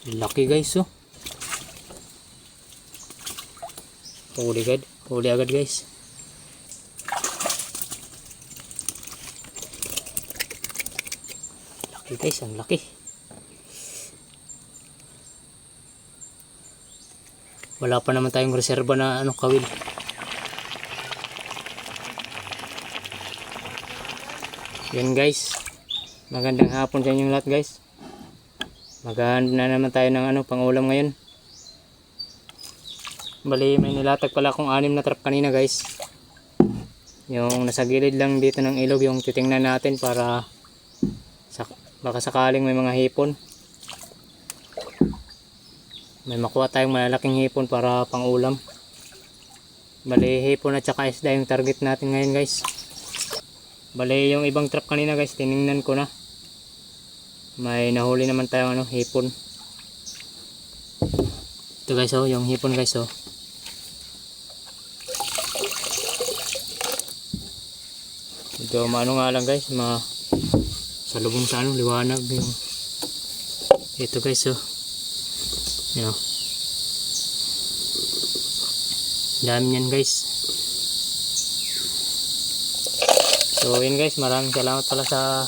Laki guys, oh. Huli agad guys. Laki guys, ang laki. Wala pa naman tayong reserba na kawil. Yan guys. Magandang hapon sa inyong lahat guys. Maghahanda na naman tayo ng pangulam ngayon. Bali, may nilatag pala akong 6 na trap kanina guys. Yung nasa gilid lang dito ng ilog, yung titingnan natin para baka sakaling may mga hipon. May makuha tayong malalaking hipon para pangulam. Bali, hipon at saka isda yung target natin ngayon guys. Bali, yung ibang trap kanina guys, tiningnan ko na. May nahuli naman tayong hipon. Ito guys, oh, yung hipon guys, oh. Ito nga lang guys, salubong sa liwanag yung ito guys, oh. Yan, oh. Dami yan guys. So yun guys, maraming salamat pala sa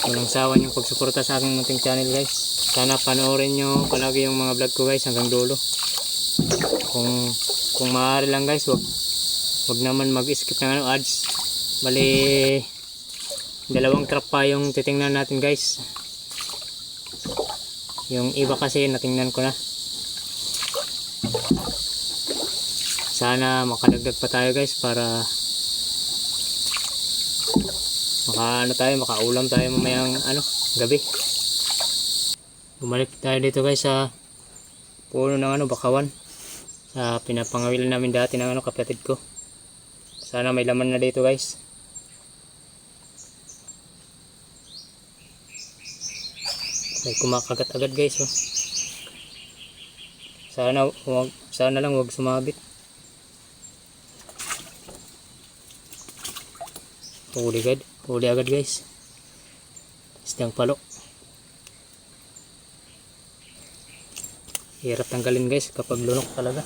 walang sawa yung pagsuporta sa aking munting channel guys. Sana panoorin nyo palagi yung mga vlog ko guys hanggang dulo. Kung maaari lang guys, wag naman mag-skip ng ads. Bali, 2 trap pa yung titingnan natin guys. Yung iba kasi natingnan ko na. Sana makadagdag pa tayo guys para makaulam tayo mamayang gabi. Bumalik tayo dito guys sa puno ng bakawan. Sa pinapangawil namin dati ng kapatid ko. Sana may laman na dito guys. May kumakagat agad guys, oh. Sana lang wag sumabit. Huli agad guys. Isdang palo. Hirap tanggalin guys kapag lunok talaga.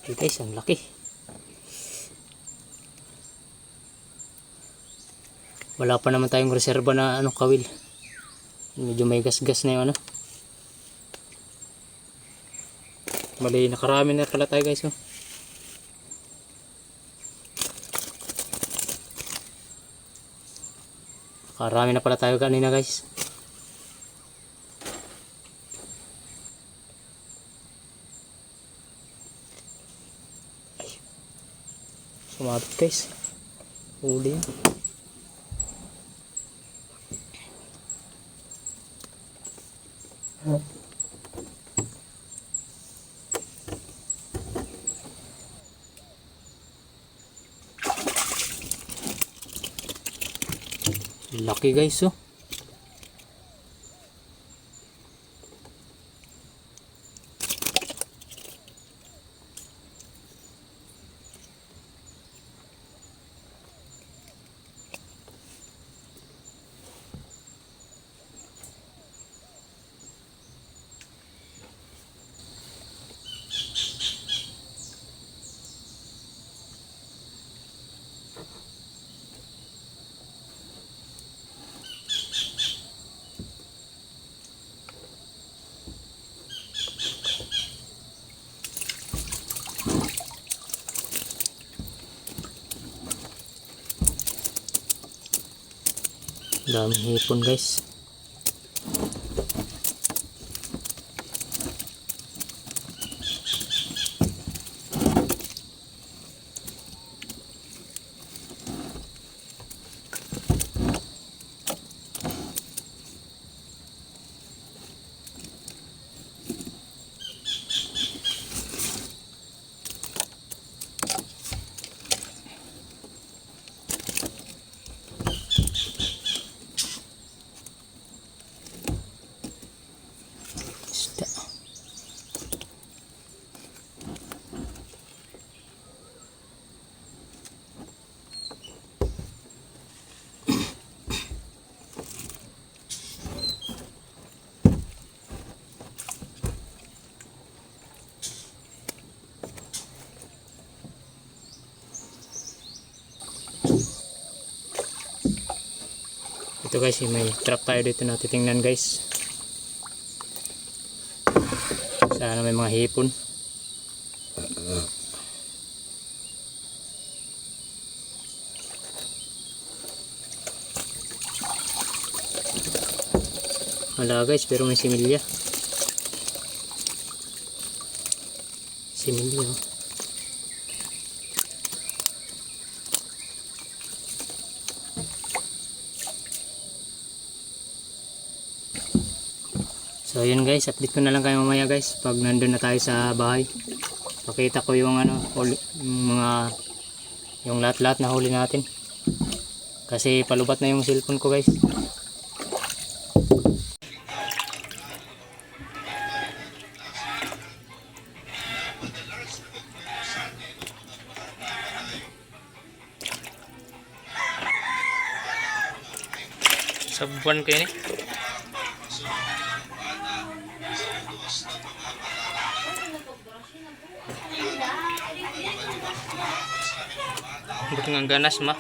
Guys, ang laki. Wala pa naman tayong reserba na kawil. Medyo may gas-gas na yung Bali, nakarami na pala tayo guys, oh. Nakarami na pala tayo kanina guys. Sumabit guys. Huli yan. Laki guys, oh. Daming hipon guys. Ito guys, may trap tayo dito na titingnan guys. Sana may mga hipon. Wala guys, pero may similya. Similya. So yun guys, update ko na lang kayo mamaya guys pag nandun na tayo sa bahay. Pakita ko yung yung lahat-lahat na huli natin. Kasi palubat na yung cellphone ko guys. Sabuan ko yun eh. Buti nga ganas ma.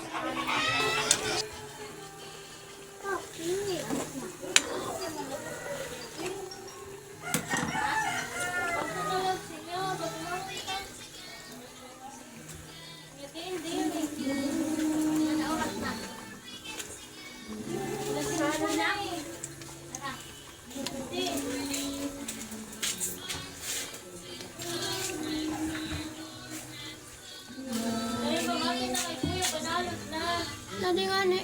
Tadi nga ni.